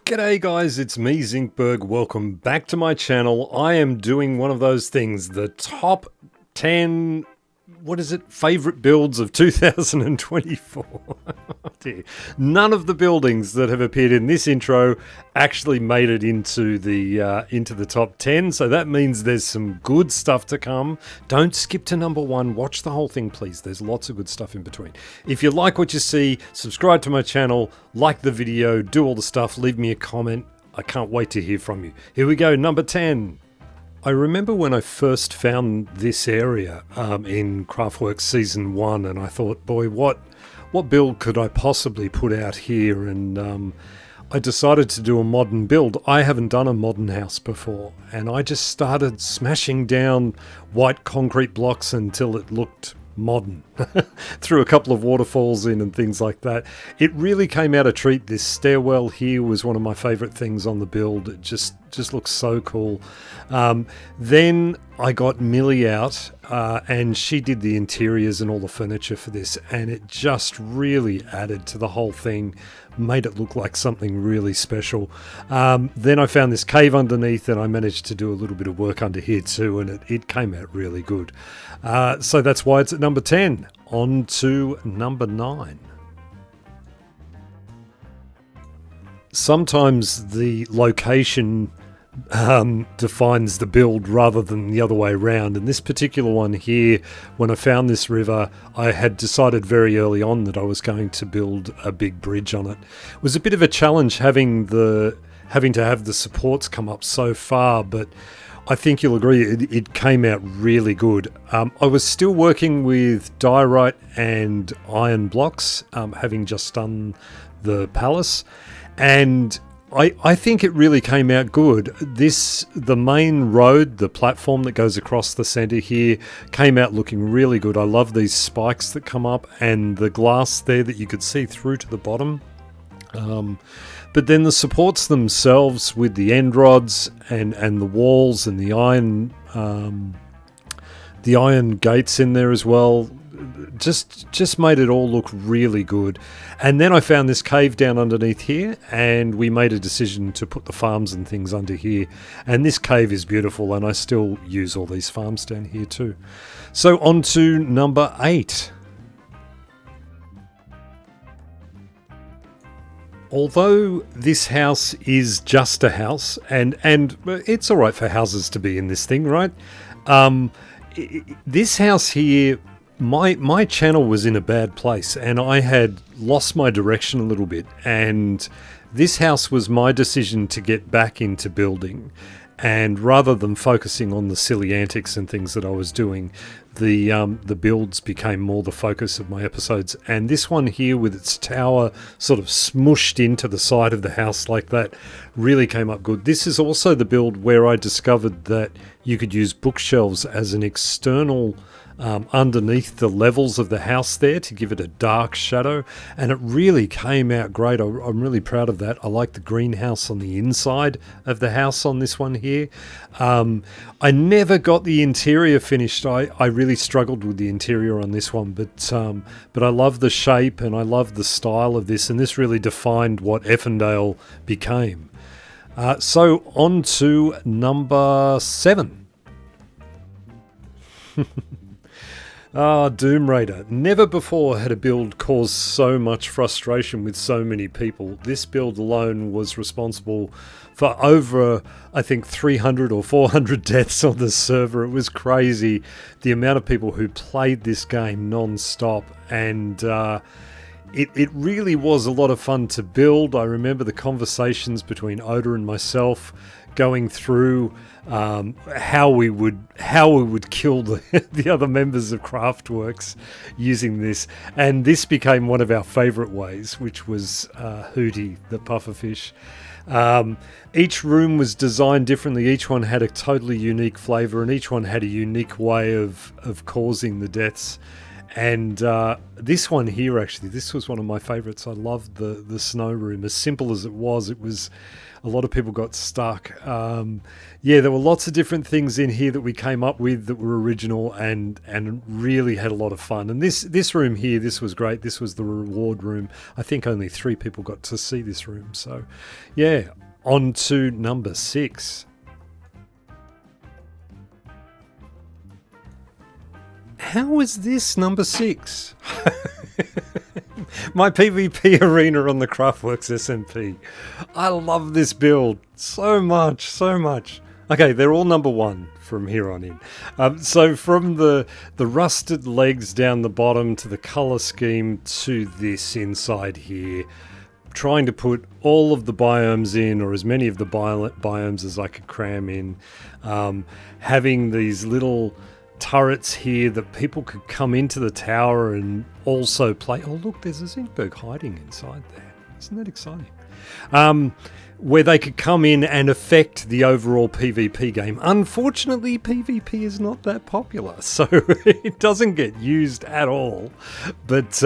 G'day guys, it's me Zinkberg. Welcome back to my channel. I am doing one of those things, the top 10, favorite builds of 2024. Dear. None of the buildings that have appeared in this intro actually made it into the top 10, so that means there's some good stuff to come. Don't skip to number 1. Watch the whole thing, please. There's lots of good stuff in between. If you like what you see, subscribe to my channel, like the video, do all the stuff, leave me a comment. I can't wait to hear from you. Here we go, number 10. I remember when I first found this area in Craftworks Season 1, and I thought, boy, what build could I possibly put out here? And I decided to do a modern build. I haven't done a modern house before, and I just started smashing down white concrete blocks until it looked modern. Threw a couple of waterfalls in and things like that. It really came out a treat. This stairwell here was one of my favorite things on the build. It just looks so cool. Then I got Millie out and she did the interiors and all the furniture for this, and it just really added to the whole thing, made it look like something really special. Then I found this cave underneath, and I managed to do a little bit of work under here too, and it came out really good. So that's why it's at number 10. On to number 9. Sometimes the location defines the build rather than the other way around. And this particular one here, when I found this river, I had decided very early on that I was going to build a big bridge on it. It was a bit of a challenge having to have the supports come up so far, but I think you'll agree it came out really good. I was still working with diorite and iron blocks, having just done the palace, and I think it really came out good. The main road, the platform that goes across the centre here, came out looking really good. I love these spikes that come up and the glass there that you could see through to the bottom. But then the supports themselves with the end rods and the walls and the iron gates in there as well, just made it all look really good. And then I found this cave down underneath here, and we made a decision to put the farms and things under here. And this cave is beautiful, and I still use all these farms down here too. So on to number 8. Although this house is just a house, and it's all right for houses to be in this thing, right? This house here, my channel was in a bad place, and I had lost my direction a little bit. And this house was my decision to get back into building. And rather than focusing on the silly antics and things that I was doing, the builds became more the focus of my episodes. And this one here, with its tower sort of smooshed into the side of the house like that, really came up good. This is also the build where I discovered that you could use bookshelves as an external underneath the levels of the house there to give it a dark shadow, and it really came out great. I'm really proud of that. I like the greenhouse on the inside of the house on this one here. I never got the interior finished. I really struggled with the interior on this one, but I love the shape and I love the style of this, and this really defined what Effendale became. So on to number 7. Doom Raider. Never before had a build caused so much frustration with so many people. This build alone was responsible for over, I think, 300 or 400 deaths on the server. It was crazy, the amount of people who played this game non-stop, and it really was a lot of fun to build. I remember the conversations between Oda and myself going through how we would kill the other members of Craftworks using this, and this became one of our favourite ways, which was Hootie the pufferfish. Each room was designed differently. Each one had a totally unique flavour, and each one had a unique way of causing the deaths. And this one here, actually, this was one of my favourites. I loved the snow room. As simple as it was a lot of people got stuck. Yeah, there were lots of different things in here that we came up with that were original and really had a lot of fun. And this room here, this was great. This was the reward room. I think only 3 people got to see this room. So, yeah, on to number 6. How is this number 6? My PvP arena on the Craftworks SMP. I love this build so much, so much. Okay, they're all number 1 from here on in. So from the rusted legs down the bottom to the colour scheme to this inside here, trying to put all of the biomes in, or as many of the biomes as I could cram in, having these little turrets here that people could come into the tower and also play. Oh look, there's a Zinkberg hiding inside there. Isn't that exciting? Where they could come in and affect the overall PvP game. Unfortunately, PvP is not that popular, so it doesn't get used at all. But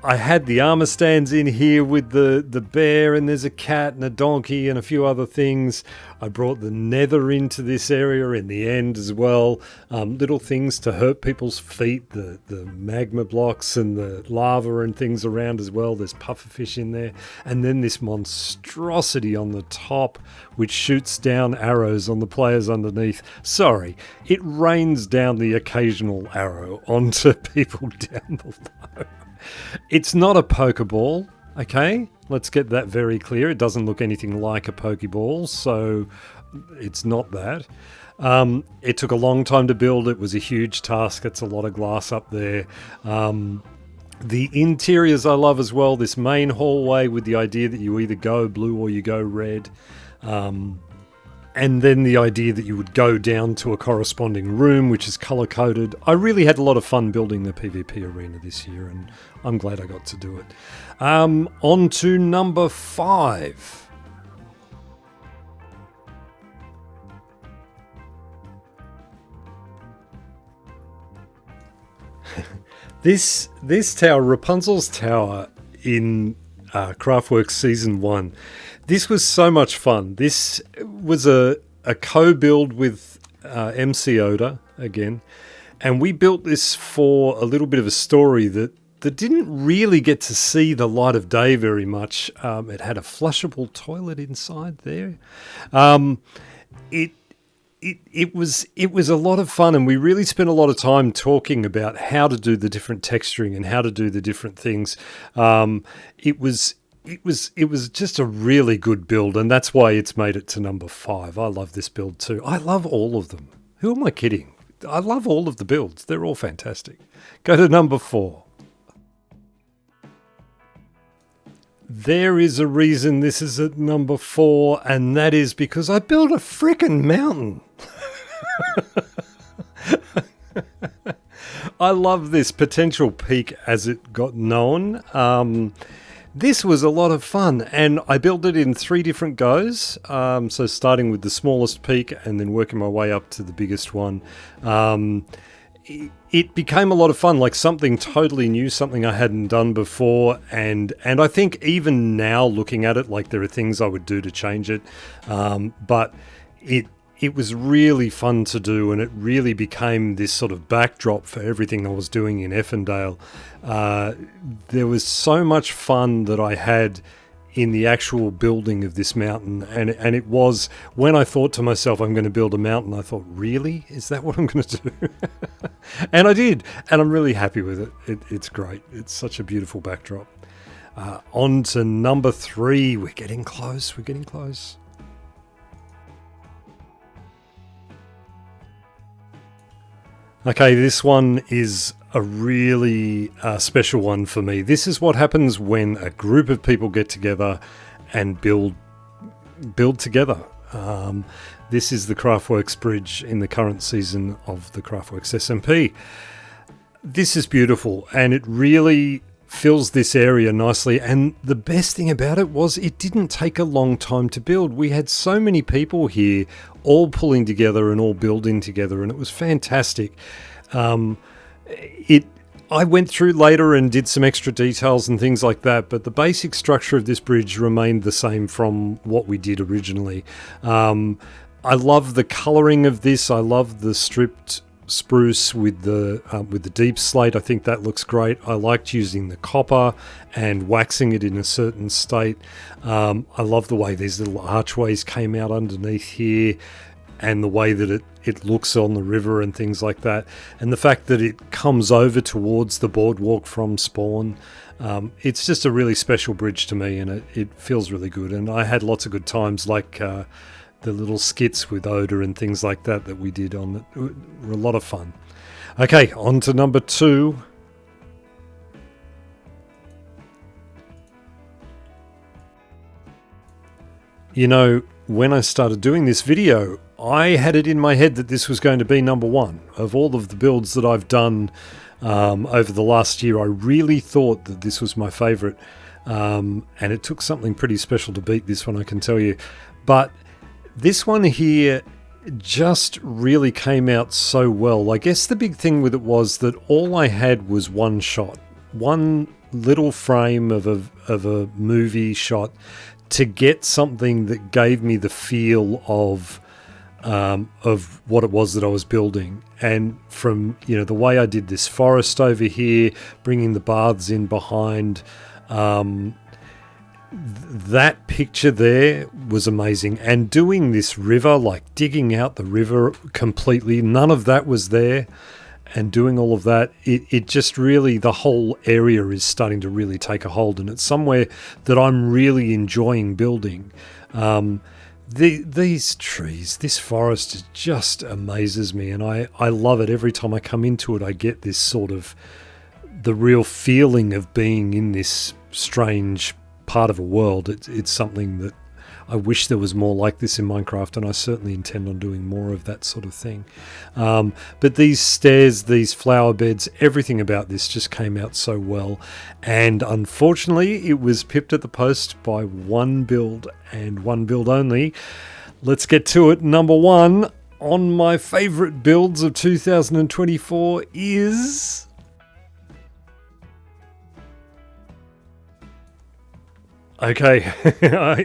I had the armor stands in here with the bear, and there's a cat and a donkey and a few other things. I brought the nether into this area in the end as well. Little things to hurt people's feet, the magma blocks and the lava and things around as well. There's pufferfish in there. And then this monstrosity on the top, which shoots down arrows on the players underneath. Sorry, it rains down the occasional arrow onto people down below. It's not a Pokeball, okay? Let's get that very clear. It doesn't look anything like a Pokeball, so it's not that. It took a long time to build. It was a huge task. It's a lot of glass up there. The interiors I love as well. This main hallway with the idea that you either go blue or you go red. And then the idea that you would go down to a corresponding room, which is color-coded. I really had a lot of fun building the PvP arena this year, and I'm glad I got to do it. On to number 5. This tower, Rapunzel's tower in Craftworks Season 1, this was so much fun. This was a co-build with MC Oda again, and we built this for a little bit of a story that didn't really get to see the light of day very much. It had a flushable toilet inside there. It was a lot of fun, and we really spent a lot of time talking about how to do the different texturing and how to do the different things. It was just a really good build, and that's why it's made it to number 5. I love this build too. I love all of them. Who am I kidding? I love all of the builds. They're all fantastic. Go to number 4. There is a reason this is at number 4, and that is because I built a frickin' mountain. I love this potential peak as it got known. This was a lot of fun, and I built it in 3 different goes. So starting with the smallest peak and then working my way up to the biggest one. It became a lot of fun, like something totally new, something I hadn't done before, and I think even now looking at it, like there are things I would do to change it, but it was really fun to do, and it really became this sort of backdrop for everything I was doing in Effendale. There was so much fun that I had in the actual building of this mountain, and it was, when I thought to myself, I'm going to build a mountain, I thought, really? Is that what I'm going to do? And I did, and I'm really happy with it. It's great. It's such a beautiful backdrop. On to number 3. We're getting close. We're getting close. Okay, this one is a really special one for me. This is what happens when a group of people get together and build together. This is the Craftworks bridge in the current season of the Craftworks SMP. This is beautiful, and it really fills this area nicely, and the best thing about it was it didn't take a long time to build. We had so many people here, all pulling together and all building together, and it was fantastic. I went through later and did some extra details and things like that, but the basic structure of this bridge remained the same from what we did originally. I love the colouring of this. I love the stripped spruce with the deep slate. I think that looks great. I liked using the copper and waxing it in a certain state. I love the way these little archways came out underneath here, and the way that it looks on the river and things like that, and the fact that it comes over towards the boardwalk from spawn. It's just a really special bridge to me, and it feels really good, and I had lots of good times, like the little skits with Oda and things like that we did on it were a lot of fun. Okay, on to number 2. You know, when I started doing this video, I had it in my head that this was going to be number 1. Of all of the builds that I've done over the last year, I really thought that this was my favourite. And it took something pretty special to beat this one, I can tell you. But this one here just really came out so well. I guess the big thing with it was that all I had was one shot. One little frame of a movie shot to get something that gave me the feel of what it was that I was building. And from, you know, the way I did this forest over here, bringing the baths in behind, that picture there was amazing. And doing this river, like digging out the river completely, none of that was there. And doing all of that, it just really, the whole area is starting to really take a hold, and it's somewhere that I'm really enjoying building. These trees, this forest, it just amazes me, and I love it. Every time I come into it, I get this sort of, the real feeling of being in this strange part of a world. It's something that I wish there was more like this in Minecraft, and I certainly intend on doing more of that sort of thing. But these stairs, these flower beds, everything about this just came out so well. And unfortunately, it was pipped at the post by one build, and one build only. Let's get to it. Number 1 on my favourite builds of 2024 is... Okay,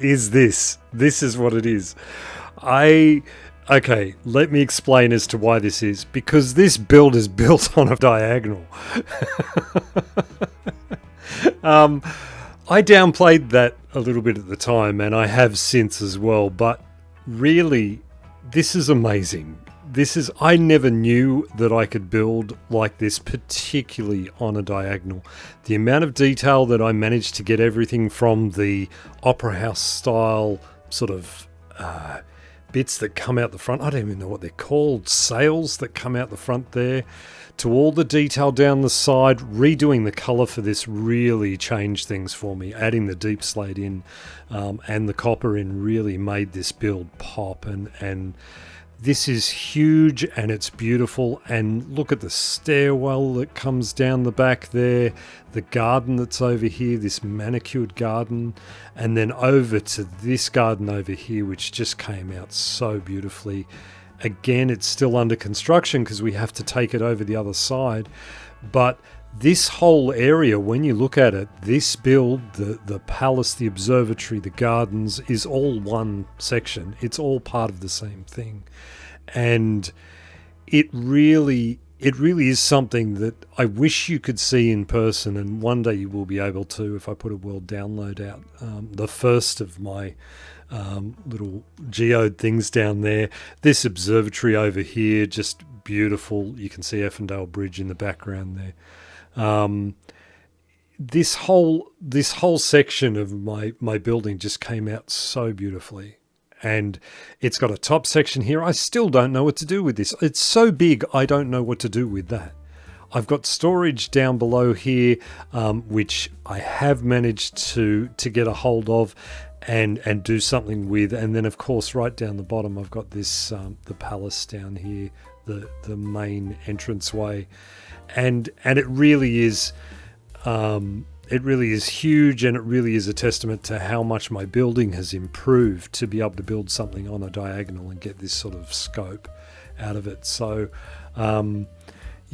is this. This is what it is. Okay, let me explain as to why this is. Because this build is built on a diagonal. I downplayed that a little bit at the time, and I have since as well, but really, this is amazing. I never knew that I could build like this, particularly on a diagonal. The amount of detail that I managed to get, everything from the opera house style sort of bits that come out the front, I don't even know what they're called, sails that come out the front there, to all the detail down the side. Redoing the colour for this really changed things for me. Adding the deep slate in and the copper in really made this build pop, and this is huge and it's beautiful. And look at the stairwell that comes down the back there, the garden that's over here, this manicured garden, and then over to this garden over here, which just came out so beautifully. Again, it's still under construction because we have to take it over the other side, but this whole area, when you look at it, this build, the palace, the observatory, the gardens, is all one section. It's all part of the same thing. And it really is something that I wish you could see in person, and one day you will be able to if I put a world download out. The first of my little geode things down there. This observatory over here, just beautiful. You can see Effendale Bridge in the background there. This whole section of my building just came out so beautifully, and it's got a top section here. I still don't know what to do with this. It's so big, I don't know what to do with that. I've got storage down below here, which I have managed to get a hold of and do something with, and then of course right down the bottom I've got this the palace down here, the main entranceway. And it really is huge, and it really is a testament to how much my building has improved to be able to build something on a diagonal and get this sort of scope out of it. So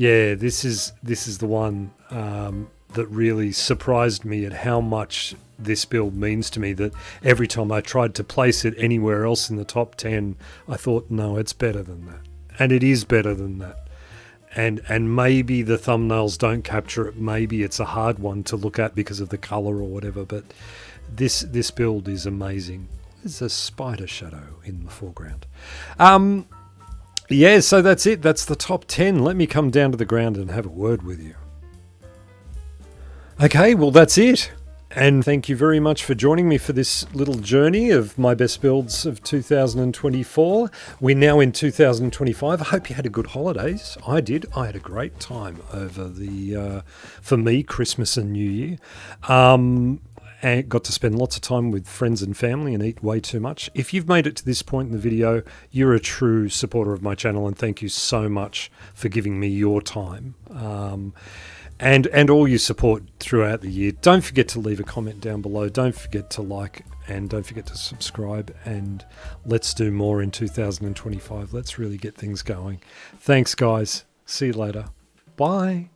Yeah, this is the one that really surprised me at how much this build means to me, that every time I tried to place it anywhere else in the top 10, I thought, no, it's better than that. And it is better than that. And maybe the thumbnails don't capture it. Maybe it's a hard one to look at because of the color or whatever, but this build is amazing. There's a spider shadow in the foreground. Yeah, so that's it. That's the top 10. Let me come down to the ground and have a word with you. Okay, well, that's it. And thank you very much for joining me for this little journey of my best builds of 2024. We're now in 2025. I hope you had a good holidays. I did. I had a great time over the, for me, Christmas and New Year. And got to spend lots of time with friends and family and eat way too much. If you've made it to this point in the video, you're a true supporter of my channel, and thank you so much for giving me your time. And all your support throughout the year. Don't forget to leave a comment down below. Don't forget to like, and don't forget to subscribe. And let's do more in 2025. Let's really get things going. Thanks, guys. See you later. Bye.